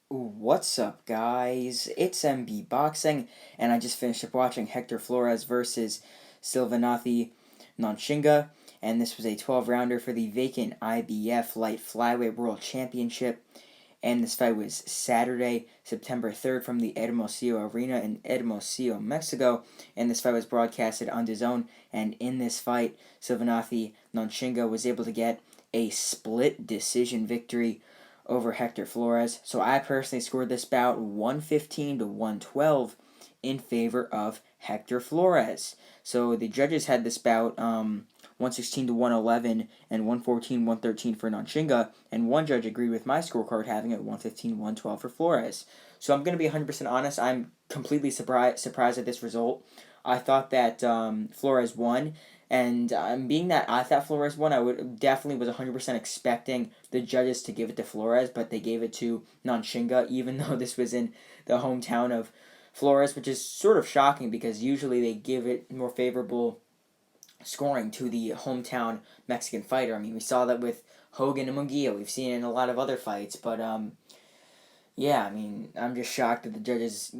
What's up, guys? It's MB Boxing, and I just finished up watching Hector Flores versus Sivenathi Nontshinga, and this was a 12-rounder for the vacant IBF Light Flyweight World Championship. And this fight was Saturday, September 3rd, from the Hermosillo Arena in Hermosillo, Mexico. And this fight was broadcasted on DAZN. And in this fight, Sivenathi Nontshinga was able to get a split decision victory over Hector Flores. So I personally scored this bout 115 to 112 in favor of Hector Flores. So the judges had this bout 116 to 111 and 114 113 for Nontshinga, and one judge agreed with my scorecard having it 115 112 for Flores. So I'm going to be 100% honest, I'm completely surprised at this result. I thought that Flores won, and being that I thought Flores won, I would definitely was 100% expecting the judges to give it to Flores, but they gave it to Nontshinga, even though this was in the hometown of Flores, which is sort of shocking because usually they give it more favorable scoring to the hometown Mexican fighter. I mean, we saw that with Hogan and Munguia. We've seen it in a lot of other fights, but yeah, I mean, I'm just shocked that the judges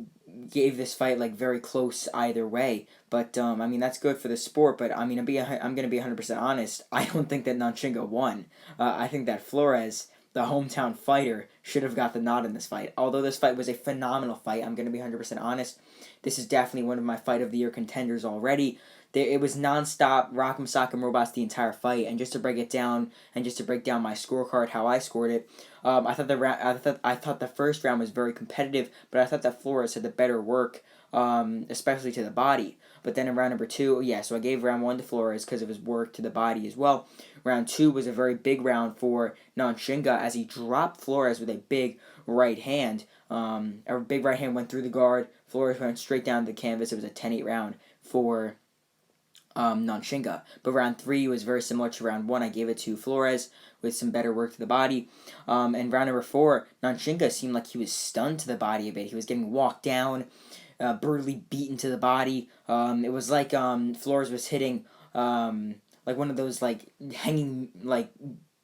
gave this fight like very close either way. But I mean, that's good for the sport. But I mean, I'm gonna be 100% honest. I don't think that Nontshinga won. I think that Flores, the hometown fighter, should have got the nod in this fight. Although this fight was a phenomenal fight, I'm gonna be 100% honest. This is definitely one of my fight of the year contenders already. It was nonstop rock'em sock'em robots the entire fight, and just to break it down and just to break down my scorecard, how I scored it, I thought the first round was very competitive, but I thought that Flores had the better work, especially to the body. But then in round number two, yeah, so I gave round one to Flores because of his work to the body as well. Round two was a very big round for Nontshinga as he dropped Flores with a big right hand. A big right hand went through the guard. Flores went straight down to the canvas. It was a 10-8 round for Nontshinga. But round three was very similar to round one. I gave it to Flores with some better work to the body. And round number four, Nontshinga seemed like he was stunned to the body a bit. He was getting walked down, brutally beaten to the body. It was like Flores was hitting like one of those like hanging like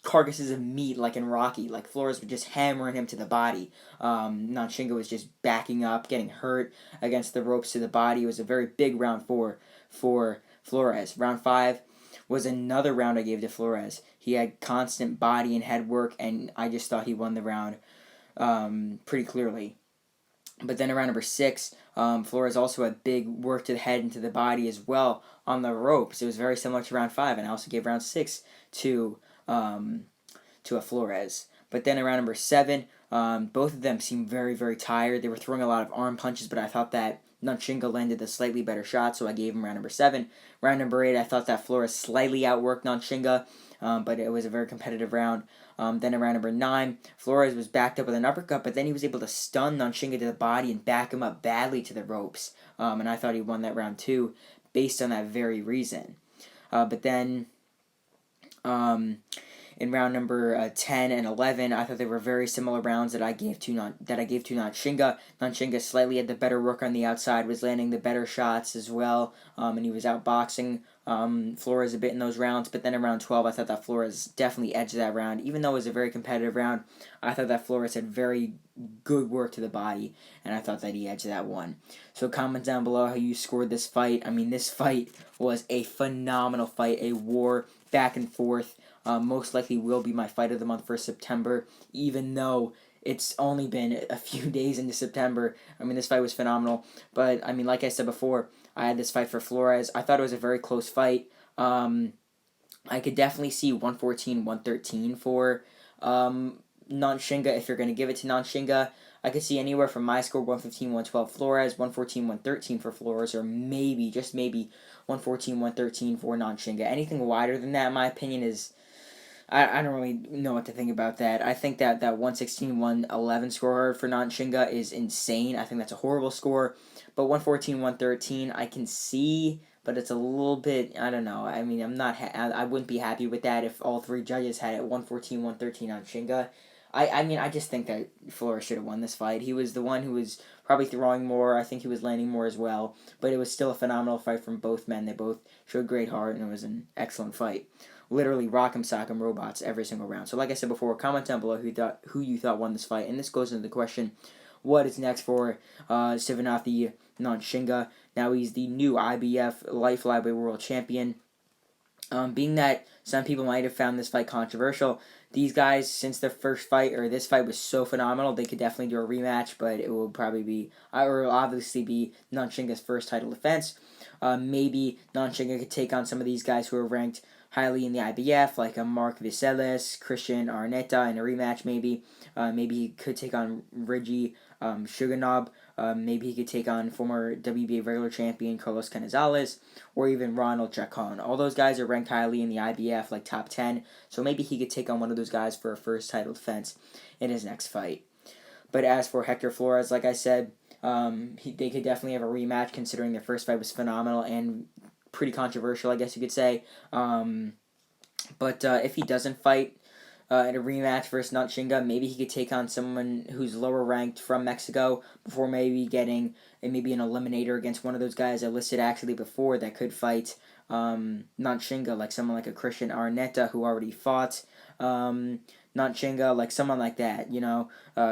carcasses of meat like in Rocky. Like Flores was just hammering him to the body. Nontshinga was just backing up, getting hurt against the ropes to the body. It was a very big round four for Flores. Round five was another round I gave to Flores. He had constant body and head work, and I just thought he won the round pretty clearly. But then around number six, Flores also had big work to the head and to the body as well on the ropes. It was very similar to round five, and I also gave round six to a Flores. But then around number seven, both of them seemed very, very tired. They were throwing a lot of arm punches, but I thought that Nontshinga landed a slightly better shot, so I gave him round number seven. Round number eight, I thought that Flores slightly outworked Nontshinga, but it was a very competitive round. Then around number nine, Flores was backed up with an uppercut, but then he was able to stun Nontshinga to the body and back him up badly to the ropes. And I thought he won that round too, based on that very reason. But then in round number 10 and 11, I thought they were very similar rounds that I gave to Nontshinga. Nontshinga slightly had the better work on the outside, was landing the better shots as well, and he was outboxing Flores a bit in those rounds. But then in round 12, I thought that Flores definitely edged that round. Even though it was a very competitive round, I thought that Flores had very good work to the body, and I thought that he edged that one. So comment down below how you scored this fight. I mean, this fight was a phenomenal fight, a war back and forth. Most likely will be my fight of the month for September, even though it's only been a few days into September. I mean, this fight was phenomenal. But, I mean, like I said before, I had this fight for Flores. I thought it was a very close fight. I could definitely see 114, 113 for Nontshinga if you're going to give it to Nontshinga. I could see anywhere from my score 115, 112 Flores, 114, 113 for Flores, or maybe, just maybe, 114, 113 for Nontshinga. Anything wider than that, in my opinion, is I don't really know what to think about that. I think that 116, 111 score for Nontshinga is insane. I think that's a horrible score. But 114, 113, I can see, but it's a little bit, I don't know. I mean, I wouldn't be happy with that if all three judges had it 114, 113 Nontshinga. I mean, I just think that Flores should have won this fight. He was the one who was probably throwing more. I think he was landing more as well. But it was still a phenomenal fight from both men. They both showed great heart, and it was an excellent fight. literally rock'em sock'em robots every single round. So like I said before, comment down below who you thought won this fight, and this goes into the question: what is next for Sivenathi Nontshinga? Now he's the new IBF light flyweight world champion. Being that some people might have found this fight controversial, these guys, since their first fight, or this fight was so phenomenal, they could definitely do a rematch, but it will probably be, or will obviously be Nontshinga's first title defense. Maybe Nontshinga could take on some of these guys who are ranked highly in the IBF, like a Mark Viselis, Christian Arnetta in a rematch maybe. Maybe he could take on Reggie Shuganov. Maybe he could take on former WBA regular champion Carlos Canizales, or even Ronald Chacon. All those guys are ranked highly in the IBF, like top 10, so maybe he could take on one of those guys for a first title defense in his next fight. But as for Hector Flores, like I said, they could definitely have a rematch, considering their first fight was phenomenal and pretty controversial, I guess you could say. But if he doesn't fight in a rematch versus Nontshinga, maybe he could take on someone who's lower ranked from Mexico before maybe getting maybe an eliminator against one of those guys I listed actually before that could fight Nontshinga, like someone like a Christian Arnetta who already fought Nontshinga, like someone like that,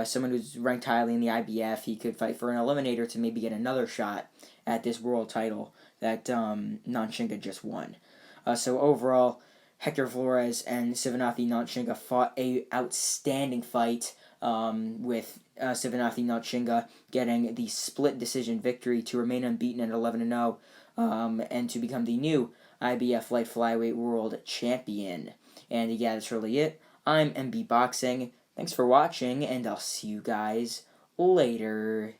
someone who's ranked highly in the IBF. He could fight for an eliminator to maybe get another shot at this world title that Nontshinga just won. So overall, Hector Flores and Sivenathi Nontshinga fought a outstanding fight, with Sivenathi Nontshinga getting the split decision victory to remain unbeaten at 11-0, and to become the new IBF light flyweight world champion. And yeah, that's really it. I'm MB Boxing. Thanks for watching, and I'll see you guys later.